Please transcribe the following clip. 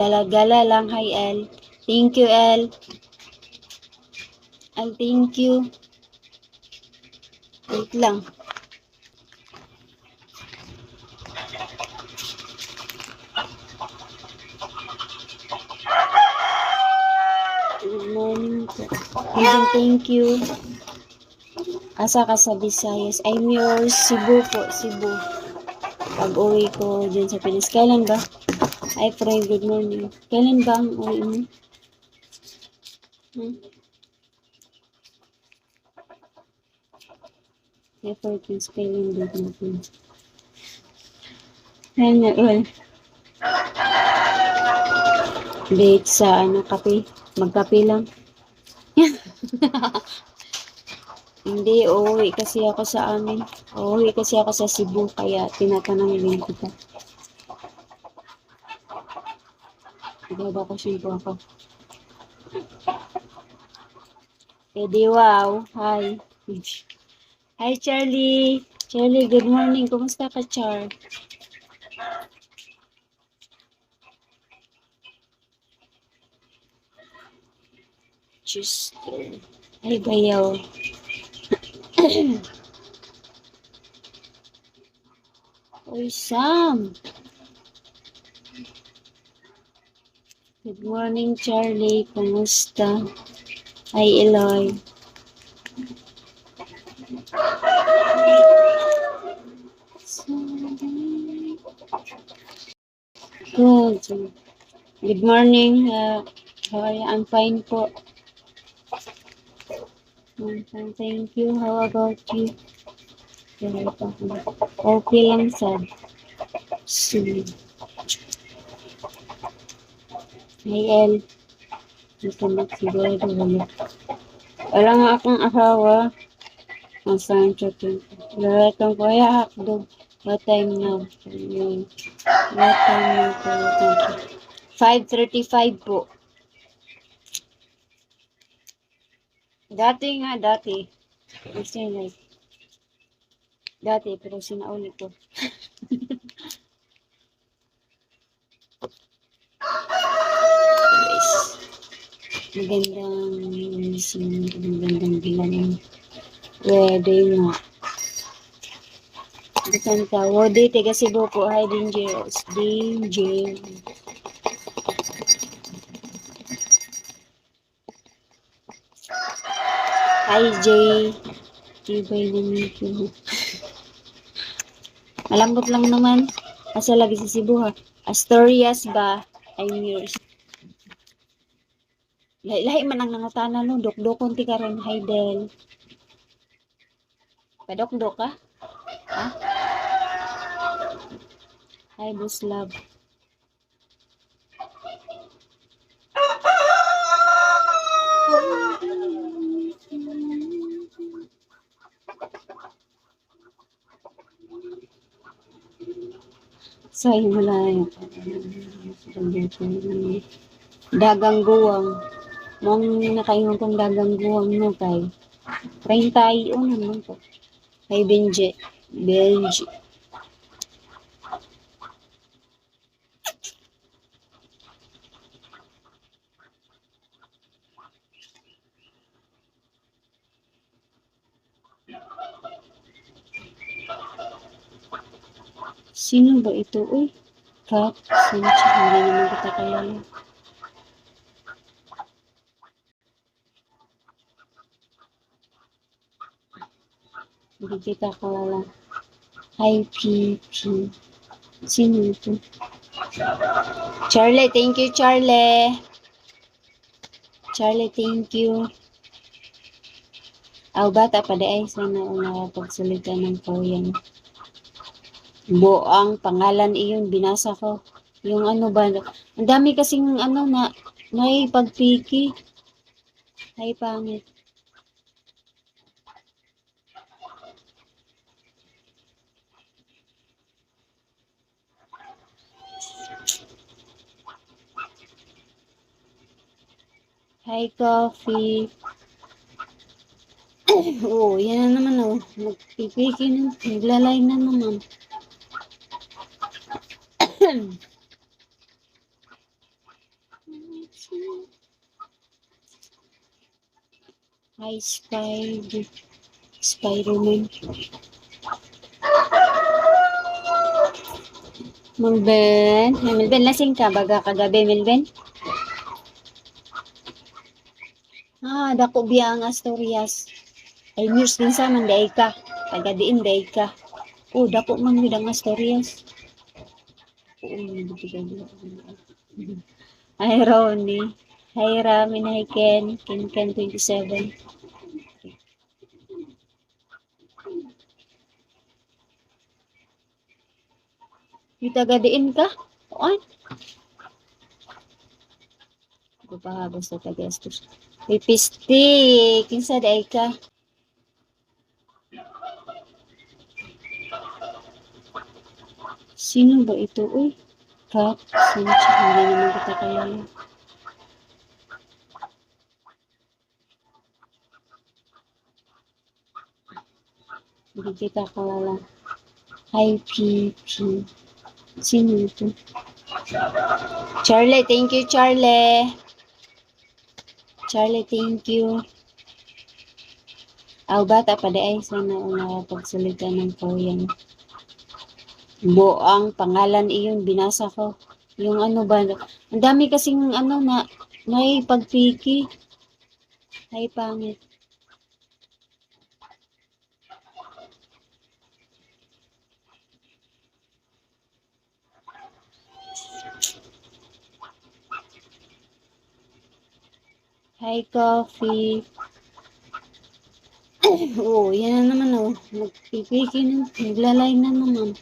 Gala-gala lang. Hi, El. Thank you, El. El, thank you. Wait lang. Good morning po. Thank you. Asa ka sa Visayas? I'm yours. Cebu po, Cebu. Pag-uwi ko dyan sa Pinas. Kailan ba? Hi, Fred. Good morning. Kailan ba ang uwi mo? Hi, Philippines. Kailan ba natin? Ayan, well. Date sa kape. Magkape lang. Hindi, uuwi kasi ako sa amin. Uuwi kasi ako sa Cebu, kaya tinatanong kita. Ibabakasyon po ako. Edi, wow. Hi. Hi, Charlie. Charlie, good morning. Kumusta ka, Char? Tuesday. Ay, bayaw. Oy, Sam. Good morning, Charlie. Kumusta? Hi, Eloy. Good. Good morning. Hi, I'm fine po. I'm fine, thank you. How about you? Okay lang, sad. Hi, El. Ito na siguro wala. Wala nga akong asawa. Nasaan siya ito? Lalatang ko, ay hakdo. What time now? What time now? 5:35 po. Dati. Kasi like, dati, pero sinaulit ko. Magandang bilang wedding nga. Bisan ka, Wodi, tiga Cebu po. Hi, Dangerous. Danger. Hi, Jay. Tibay na nito. Malambot lang naman. Asa lagi sa Cebu, ha? Asturias ba? I'm yours. Lahi man ang nangutana no, dok-dokon ti karon. Hi, Del. Padok-dok ka? Ha? Hi, Boss Love. So, yun wala yun. Dagang guwang. Mong nakaingon kong dagang guwang no kay 31 naman po. Kay Benji. Sino ba ito? Uy, Kat. Sino siya? Hindi naman kita kilala. Hindi kita kilala. Hi, PP. Sino ito? Charlie, thank you, Charlie. Charlie, thank you. Bata pa ay sana nakapagsalita ng Korean. Ang pangalan iyon, binasa ko. Yung ano ba, ang dami kasing na naipagpiki. Ay, pangit. Hi, Coffee. Oh, yan na naman oh. Nagpipiki na. Naglalay na naman. Hi, Spider-Man. Melben. Hey, Melben, lasing ka baga kagabi, Melben? Dako biya ang Asturias. Ay, news din sa man, daig ka. Taga diin, daig ka. Dako man yun ang Asturias. Hi, Ronnie. Hi, Ramin. Hi, Ken. Ken 27. Yung taga diin ka? Oan? Ako pa basta taga Asturias. Pipistik. Kinsa daig ka? Sino ba ito? Uy, Kat. Sino siya? Hindi naman kita kilala. Hindi kita kilala. Hi, PP. Sino ito? Charlie, thank you, Charlie. Charlie, thank you. Bata pa di ay sana nakapagsalita ng Korean. Ang pangalan iyon, binasa ko. Yung ano ba, ang dami kasing ano na, may pagpiki. Ay, pangit. Hi, Coffee. Yan na naman Nagpipiki na. Naglalay na naman.